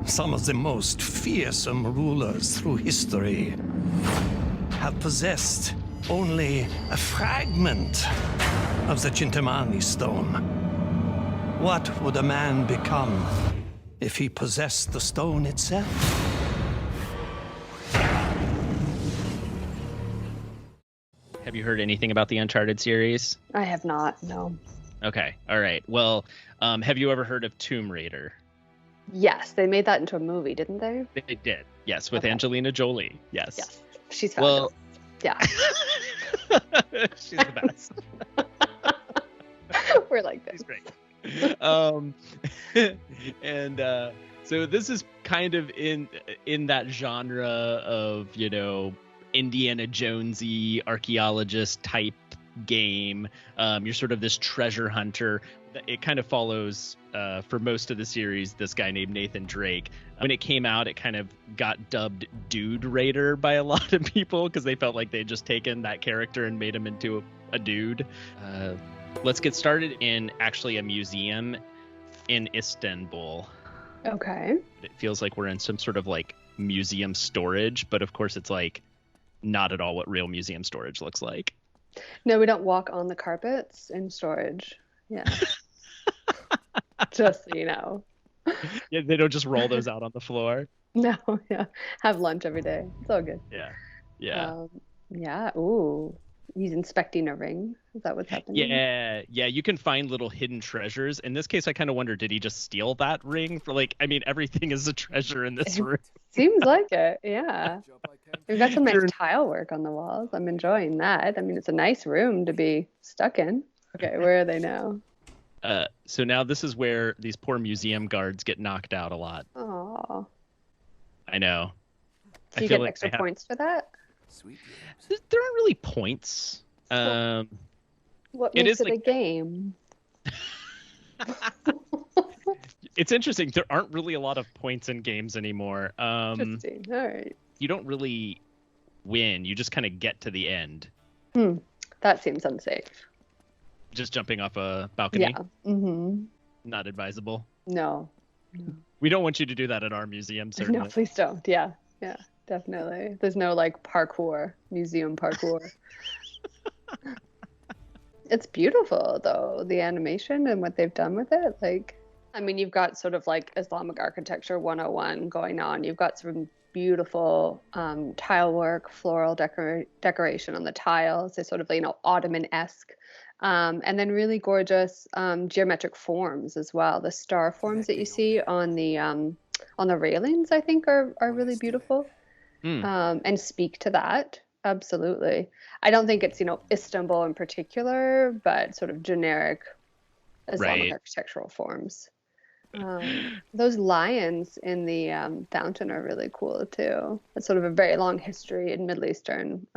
Some of the most fearsome rulers through history have possessed only a fragment of the Chintamani stone. What would a man become if he possessed the stone itself? Have you heard anything about the Uncharted series? I have not, no. Okay, all right. Well, have you ever heard of Tomb Raider? Yes, they made that into a movie, didn't they? They did, yes, with Okay. Angelina Jolie, yes. Yes, she's fabulous. Well, yeah. She's the best. We're like this. She's great. And so this is kind of in that genre of, you know, Indiana Jonesy archaeologist type game. You're sort of this treasure hunter. It kind of follows for most of the series this guy named Nathan Drake. When it came out, it kind of got dubbed Dude Raider by a lot of people because they felt like they'd just taken that character and made him into a dude. Let's get started in actually a museum in Istanbul. Okay. It feels like we're in some sort of like museum storage, but of course it's like not at all what real museum storage looks like. No, we don't walk on the carpets in storage. Yeah. Just so you know. Yeah, they don't just roll those out on the floor. No, yeah. Have lunch every day. It's all good. Yeah. Yeah. Yeah. Ooh. He's inspecting a ring. Is that what's happening? Yeah. You can find little hidden treasures. In this case, I kind of wonder, did he just steal that ring? For like, I mean, everything is a treasure in this room. Seems like it. Yeah. We've got some nice tile work on the walls. I'm enjoying that. I mean, it's a nice room to be stuck in. Okay, where are they now? So now this is where these poor museum guards get knocked out a lot. Oh. I know. Do you get extra points for that? Sweet. There aren't really points. What makes it a game? It's interesting. There aren't really a lot of points in games anymore. Interesting. All right. You don't really win. You just kind of get to the end. That seems unsafe. Just jumping off a balcony? Yeah. Mm-hmm. Not advisable? No. We don't want you to do that at our museum, certainly. No, please don't. Yeah. Yeah, definitely. There's no like parkour, museum parkour. It's beautiful though, the animation and what they've done with it. Like, I mean, you've got sort of like Islamic architecture 101 going on. You've got some beautiful tile work, floral decoration on the tiles. They're sort of, you know, Ottoman-esque. And then really gorgeous geometric forms as well. The star forms that you see on the railings, I think, are really beautiful and speak to that. Absolutely. I don't think it's, you know, Istanbul in particular, but sort of generic Islamic architectural forms. Those lions in the fountain are really cool too. It's sort of a very long history in Middle Eastern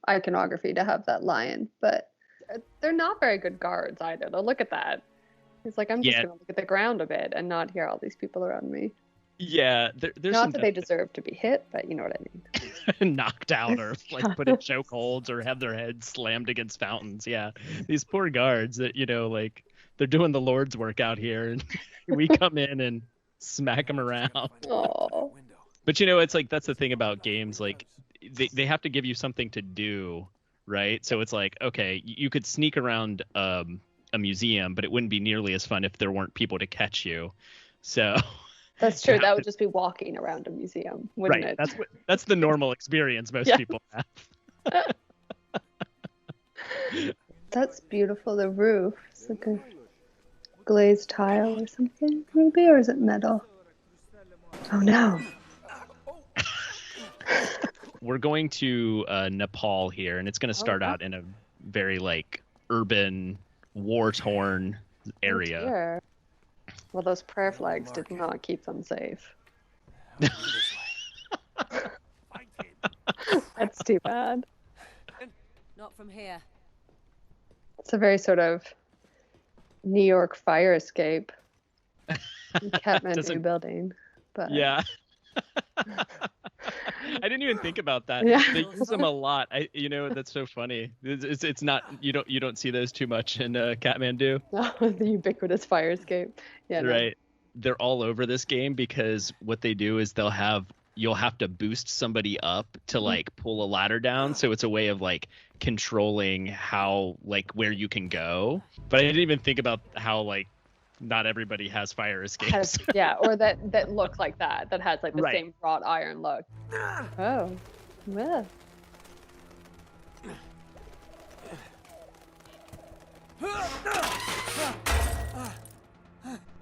iconography to have that lion, but they're not very good guards either. They'll look at that. He's like, I'm just going to look at the ground a bit and not hear all these people around me. Yeah, there's not that they deserve to be hit, but you know what I mean. Knocked out or like put in chokeholds or have their heads slammed against fountains. Yeah, these poor guards that, you know, like they're doing the Lord's work out here, and we come in and smack them around. Oh. But you know, it's like that's the thing about games. Like they have to give you something to do, right? So it's like, okay, you could sneak around a museum, but it wouldn't be nearly as fun if there weren't people to catch you. So. That's true. That would just be walking around a museum, wouldn't it? That's the normal experience most people have. That's beautiful. The roof. It's like a glazed tile or something, maybe, or is it metal? Oh no. We're going to Nepal here, and it's going to start out in a very like urban, war-torn area. Oh, dear. Well, those prayer flags did not keep them safe. That's too bad. Not from here. It's a very sort of New York fire escape. Kathmandu building. But yeah. I didn't even think about that. Yeah. They use them a lot. You know, that's so funny. It's not you don't see those too much in Kathmandu. The ubiquitous fire escape. Yeah. Right. they're all over this game because what they do is you'll have to boost somebody up to like pull a ladder down. So it's a way of like controlling how like where you can go. But I didn't even think about how like not everybody has fire escapes. Or that look like that has like the Right. same wrought iron look. Oh, well.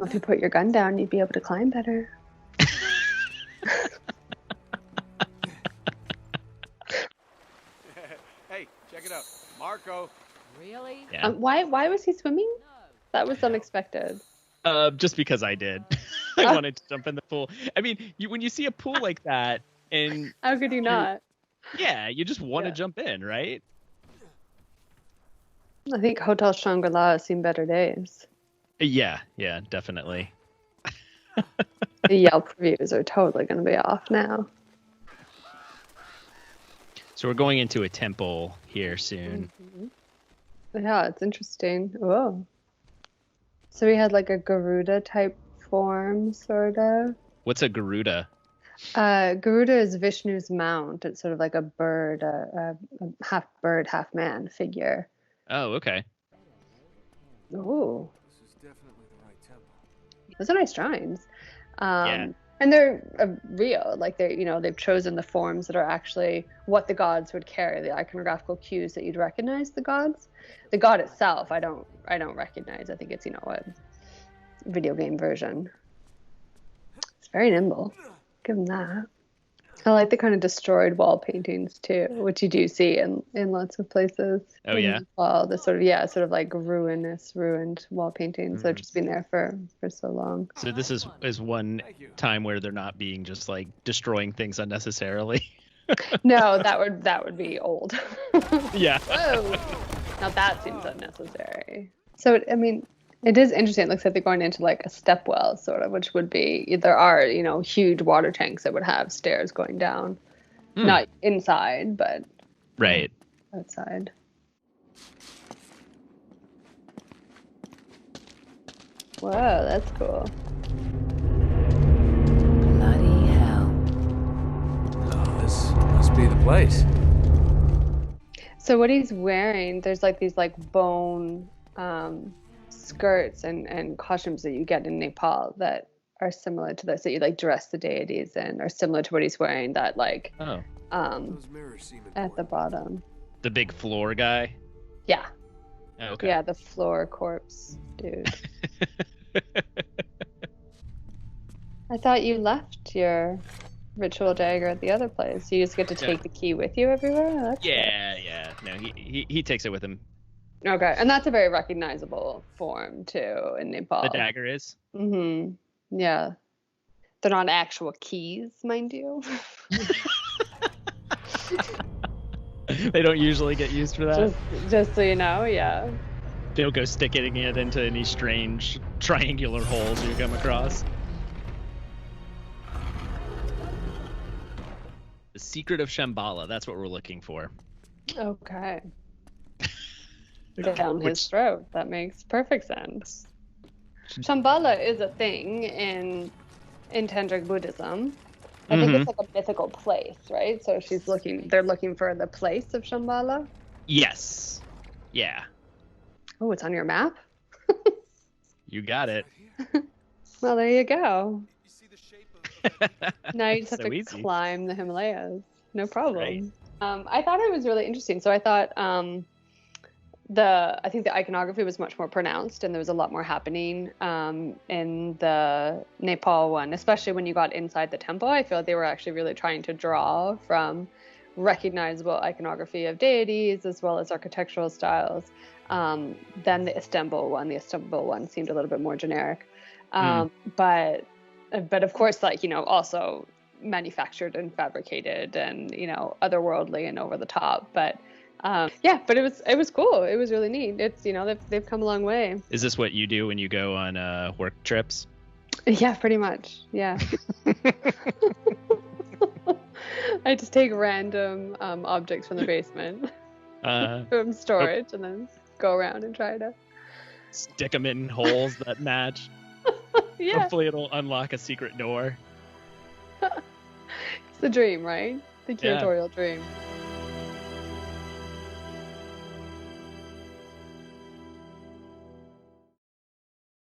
If you put your gun down, you'd be able to climb better. Hey, check it out. Marco. Really? Yeah. Why was he swimming? No. That was unexpected. Just because I did. I wanted to jump in the pool. I mean, when you see a pool like that, and How could you not? yeah, you just want to Yeah. jump in, right? I think Hotel Shangri-La has seen better days. Yeah, definitely. The Yelp reviews are totally going to be off now. So we're going into a temple here soon. Yeah, it's interesting. Oh. So we had like a Garuda type form, sort of. What's a Garuda? Garuda is Vishnu's mount. It's sort of like a bird, a half bird, half man figure. Oh, okay. Ooh, This is definitely the right temple. those are nice drawings. Yeah. And they're real. Like they've chosen the forms that are actually what the gods would carry, the iconographical cues that you'd recognize the gods. The god itself, I don't recognize. I think it's a video game version. It's very nimble. Give them that. I like the kind of destroyed wall paintings too, which you do see in lots of places. Oh, yeah? Well, the sort of like ruined wall paintings that have just been there for so long. So this is one time where they're not being just like destroying things unnecessarily. No, that would be old. Yeah. Whoa. Now that seems unnecessary. So, I mean, it is interesting. It looks like they're going into like a stepwell, sort of, which would be, there are, huge water tanks that would have stairs going down. Not inside, but Right. outside. Whoa, that's cool. Bloody hell. Oh, this must be the place. So what he's wearing, there's like these like bone skirts and costumes that you get in Nepal that are similar to this, that you like dress the deities in, or similar to what he's wearing, that like Oh. Those mirrors seem at the important. bottom. The big floor guy. Yeah. Oh, okay. Yeah, the floor corpse dude. I thought you left your ritual dagger at the other place. You just get to take the key with you everywhere? That's Yeah. No, he takes it with him. cool. Okay, and that's a very recognizable form too in Nepal. The dagger is. Mm-hmm. Yeah. They're not actual keys, mind you. They don't usually get used for that. just so you know, yeah. They'll go sticking it into any strange triangular holes you come across. The Secret of Shambhala, that's what we're looking for. Okay. Down his throat. That makes perfect sense. Shambhala is a thing in Tantric Buddhism. I think it's like a mythical place, right? So they're looking for the place of Shambhala. Yes. Yeah. Oh, it's on your map? You got it. Well, there you go. You see the shape of Now you just have So to easy. climb the Himalayas. No problem. Right. I thought it was really interesting. So I thought I think the iconography was much more pronounced, and there was a lot more happening in the Nepal one, especially when you got inside the temple. I feel like they were actually really trying to draw from recognizable iconography of deities as well as architectural styles. Then the Istanbul one seemed a little bit more generic. But of course, like, also manufactured and fabricated and, otherworldly and over the top. But but it was cool. It was really neat. It's, they've come a long way. Is this what you do when you go on work trips? Yeah, pretty much. Yeah. I just take random objects from the basement from storage and then go around and try to Stick them in holes that match. Yeah. Hopefully it'll unlock a secret door. It's the dream, right? The curatorial dream.